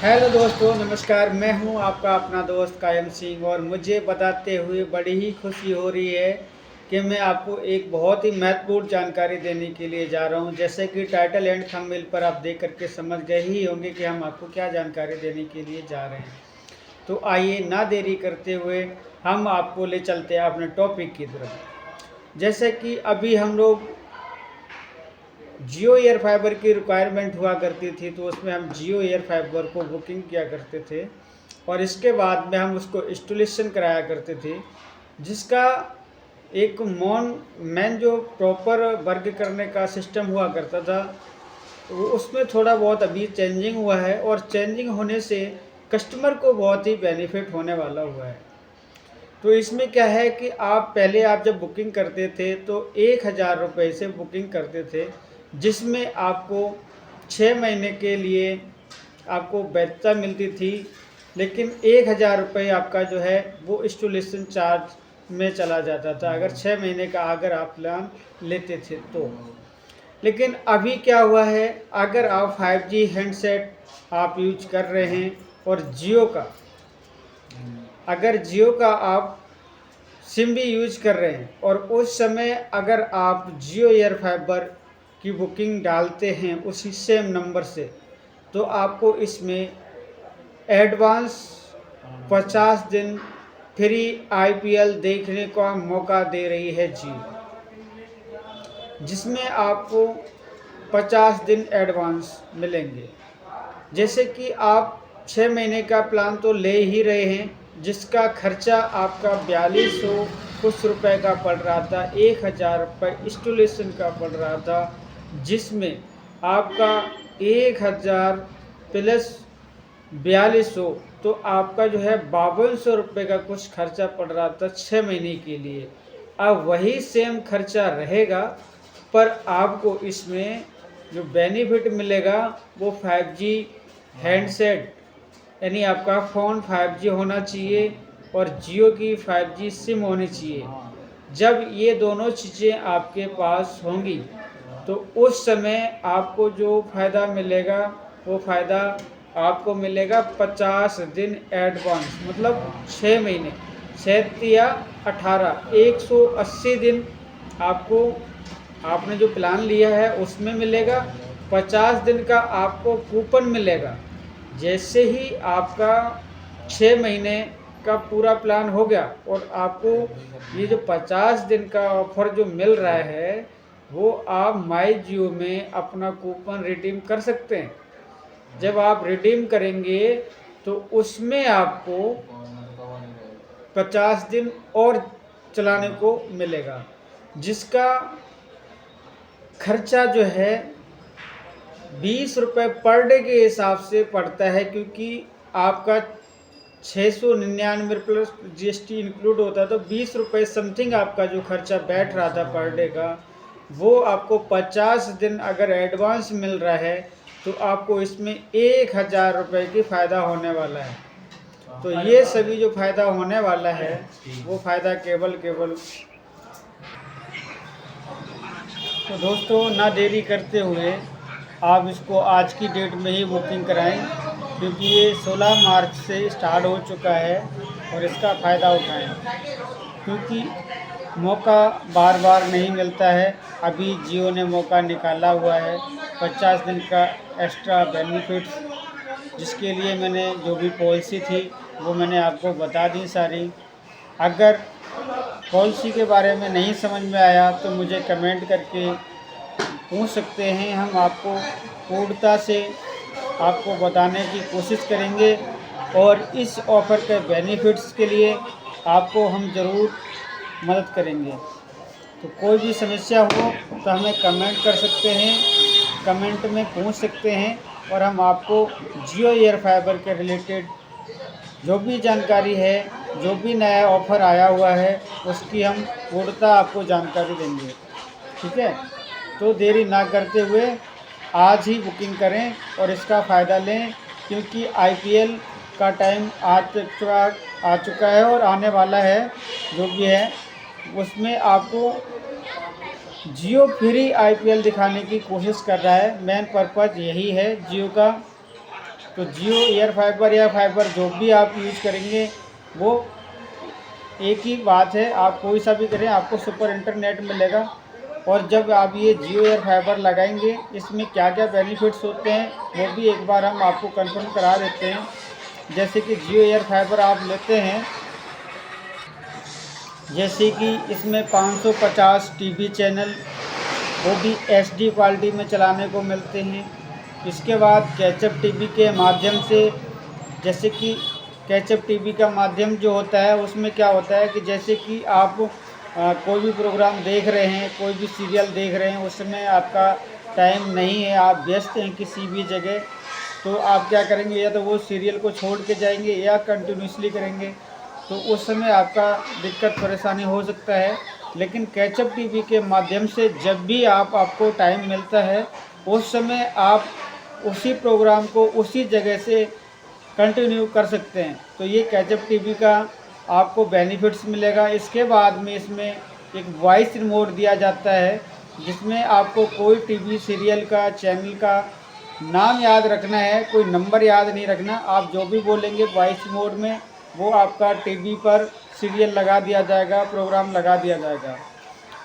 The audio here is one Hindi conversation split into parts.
हेलो दोस्तों, नमस्कार। मैं हूं आपका अपना दोस्त कायम सिंह और मुझे बताते हुए बड़ी ही खुशी हो रही है कि मैं आपको एक बहुत ही महत्वपूर्ण जानकारी देने के लिए जा रहा हूं। जैसे कि टाइटल एंड थंबनेल पर आप देख करके समझ गए ही होंगे कि हम आपको क्या जानकारी देने के लिए जा रहे हैं। तो आइए ना देरी करते हुए हम आपको ले चलते हैं अपने टॉपिक की तरफ। जैसे कि अभी हम लोग जियो एयर फाइबर की रिक्वायरमेंट हुआ करती थी, तो उसमें हम जियो एयर फाइबर को बुकिंग किया करते थे और इसके बाद में हम उसको इंस्टॉलेशन कराया करते थे, जिसका एक मेन जो प्रॉपर वर्क करने का सिस्टम हुआ करता था, वो उसमें थोड़ा बहुत अभी चेंजिंग हुआ है और चेंजिंग होने से कस्टमर को बहुत ही बेनिफिट होने वाला हुआ है। तो इसमें क्या है कि आप जब बुकिंग करते थे तो 1,000 रुपये से बुकिंग करते थे, जिसमें आपको 6 महीने के लिए आपको वैधता मिलती थी। लेकिन 1,000 रुपये आपका जो है वो इंस्टॉलेशन चार्ज में चला जाता था, अगर 6 महीने का अगर आप प्लान लेते थे तो। लेकिन अभी क्या हुआ है, अगर आप 5G हैंडसेट आप यूज कर रहे हैं और जियो का आप सिम भी यूज कर रहे हैं और उस समय अगर आप जियो एयर फाइबर की बुकिंग डालते हैं उसी सेम नंबर से, तो आपको इसमें एडवांस 50 दिन फ्री IPL देखने का मौका दे रही है जियो, जिसमें आपको 50 दिन एडवांस मिलेंगे। जैसे कि आप 6 महीने का प्लान तो ले ही रहे हैं, जिसका खर्चा आपका 4200 कुछ रुपए का पड़ रहा था, 1,000 रुपये इंस्टॉलेशन का पड़ रहा था, जिसमें आपका 1,000 प्लस 4200, तो आपका जो है 5200 रुपये का कुछ खर्चा पड़ रहा था 6 महीने के लिए। अब वही सेम खर्चा रहेगा, पर आपको इसमें जो बेनिफिट मिलेगा वो 5G हैंडसेट, यानी आपका फ़ोन 5G होना चाहिए और जियो की 5G सिम होनी चाहिए। जब ये दोनों चीज़ें आपके पास होंगी तो उस समय आपको जो फ़ायदा मिलेगा वो फ़ायदा आपको मिलेगा 50 दिन एडवांस, मतलब 6 महीने 7 या 18 180 दिन आपको, आपने जो प्लान लिया है उसमें मिलेगा। 50 दिन का आपको कूपन मिलेगा। जैसे ही आपका 6 महीने का पूरा प्लान हो गया और आपको ये जो 50 दिन का ऑफर जो मिल रहा है, वो आप माई जियो में अपना कूपन रिडीम कर सकते हैं। जब आप रिडीम करेंगे तो उसमें आपको 50 दिन और चलाने को मिलेगा, जिसका खर्चा जो है 20 रुपये पर डे के हिसाब से पड़ता है, क्योंकि आपका 699 प्लस GST इंक्लूड होता है, तो 20 रुपये समथिंग आपका जो खर्चा बैठ रहा था पर डे का, वो आपको 50 दिन अगर एडवांस मिल रहा है तो आपको इसमें 1,000 रुपये की फ़ायदा होने वाला है। तो ये सभी जो फ़ायदा होने वाला है वो फ़ायदा केवल तो दोस्तों, ना देरी करते हुए आप इसको आज की डेट में ही बुकिंग कराएं, क्योंकि ये 16 मार्च से स्टार्ट हो चुका है और इसका फ़ायदा उठाएं, क्योंकि मौका बार बार नहीं मिलता है। अभी जियो ने मौका निकाला हुआ है 50 दिन का एक्स्ट्रा बेनिफिट्स, जिसके लिए मैंने जो भी पॉलिसी थी वो मैंने आपको बता दी सारी। अगर पॉलिसी के बारे में नहीं समझ में आया तो मुझे कमेंट करके पूछ सकते हैं, हम आपको पूर्णता से आपको बताने की कोशिश करेंगे और इस ऑफ़र के बेनिफिट्स के लिए आपको हम ज़रूर मदद करेंगे। तो कोई भी समस्या हो तो हमें कमेंट कर सकते हैं, कमेंट में पूछ सकते हैं और हम आपको जियो एयर फाइबर के रिलेटेड जो भी जानकारी है, जो भी नया ऑफ़र आया हुआ है, उसकी हम पूर्णतः आपको जानकारी देंगे। ठीक है, तो देरी ना करते हुए आज ही बुकिंग करें और इसका फ़ायदा लें, क्योंकि IPL का टाइम आ चुका है और आने वाला है। जो भी है उसमें आपको जियो फ्री IPL दिखाने की कोशिश कर रहा है। मेन पर्पज़ यही है जियो का, तो जियो एयर फाइबर या फाइबर जो भी आप यूज़ करेंगे वो एक ही बात है, आप कोई सा भी करें आपको सुपर इंटरनेट मिलेगा। और जब आप ये जियो एयर फाइबर लगाएंगे इसमें क्या क्या बेनिफिट्स होते हैं वो भी एक बार हम आपको कंफर्म करा देते हैं। जैसे कि जियो एयर फाइबर आप लेते हैं, जैसे कि इसमें 550 टीवी चैनल वो भी एचडी क्वालिटी में चलाने को मिलते हैं। इसके बाद कैचअप टीवी के माध्यम से, जैसे कि कैचअप टीवी का माध्यम जो होता है उसमें क्या होता है कि जैसे कि आप कोई भी प्रोग्राम देख रहे हैं, कोई भी सीरियल देख रहे हैं, उस समय आपका टाइम नहीं है, आप व्यस्त हैं किसी भी जगह, तो आप क्या करेंगे, या तो वो सीरियल को छोड़ के जाएंगे या कंटिन्यूसली करेंगे, तो उस समय आपका दिक्कत परेशानी हो सकता है। लेकिन कैचअप टीवी के माध्यम से जब भी आपको टाइम मिलता है उस समय आप उसी प्रोग्राम को उसी जगह से कंटिन्यू कर सकते हैं। तो ये कैचअप टीवी का आपको बेनिफिट्स मिलेगा। इसके बाद में इसमें एक वॉइस रिमोट दिया जाता है जिसमें आपको कोई टीवी सीरियल का चैनल का नाम याद रखना है, कोई नंबर याद नहीं रखना, आप जो भी बोलेंगे वॉइस मोड में वो आपका टीवी पर सीरियल लगा दिया जाएगा, प्रोग्राम लगा दिया जाएगा।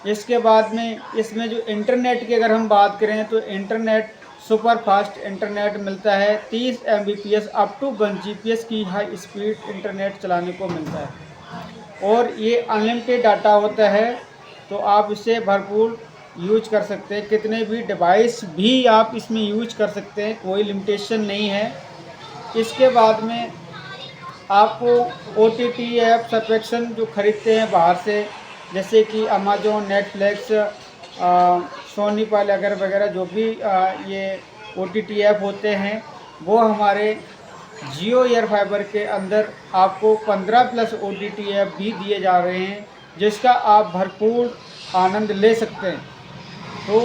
इसके बाद में इसमें जो इंटरनेट की अगर हम बात करें तो इंटरनेट सुपर फास्ट इंटरनेट मिलता है, 30 Mbps अप टू 1 Gbps की हाई स्पीड इंटरनेट चलाने को मिलता है। और ये अनलिमिटेड डाटा होता है, तो आप इसे भरपूर यूज कर सकते हैं, कितने भी डिवाइस भी आप इसमें यूज कर सकते हैं, कोई लिमिटेशन नहीं है। इसके बाद में आपको OTT ऐप सब्सक्रिप्शन जो ख़रीदते हैं बाहर से, जैसे कि अमेजोन, नेटफ्लिक्स, सोनी पाल वगैरह जो भी ये OTT ऐप होते हैं, वो हमारे जियो एयर फाइबर के अंदर आपको 15+ OTT ऐप भी दिए जा रहे हैं जिसका आप भरपूर आनंद ले सकते हैं। तो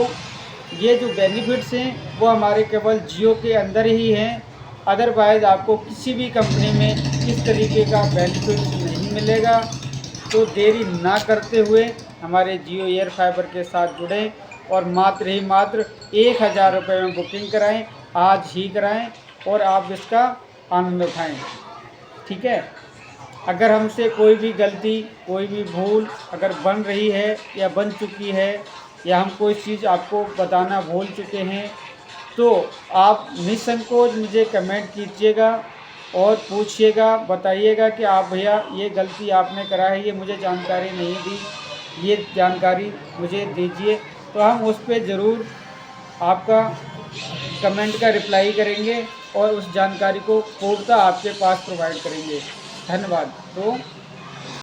ये जो बेनिफिट्स हैं वो हमारे केवल जियो के अंदर ही हैं, अदरवाइज़ आपको किसी भी कंपनी में इस तरीके का बेनिफिट नहीं मिलेगा। तो देरी ना करते हुए हमारे जियो एयर फाइबर के साथ जुड़ें और मात्र ही मात्र 1000 रुपये में बुकिंग कराएं, आज ही कराएं और आप इसका आनंद उठाएं। ठीक है, अगर हमसे कोई भी गलती, कोई भी भूल अगर बन रही है या बन चुकी है या हम कोई चीज़ आपको बताना भूल चुके हैं तो आप निसंकोच मुझे कमेंट कीजिएगा और पूछिएगा, बताइएगा कि आप भैया ये गलती आपने करा है, ये मुझे जानकारी नहीं दी, ये जानकारी मुझे दीजिए। तो हम उस पर ज़रूर आपका कमेंट का रिप्लाई करेंगे और उस जानकारी को पूर्णतः आपके पास प्रोवाइड करेंगे। धन्यवाद। तो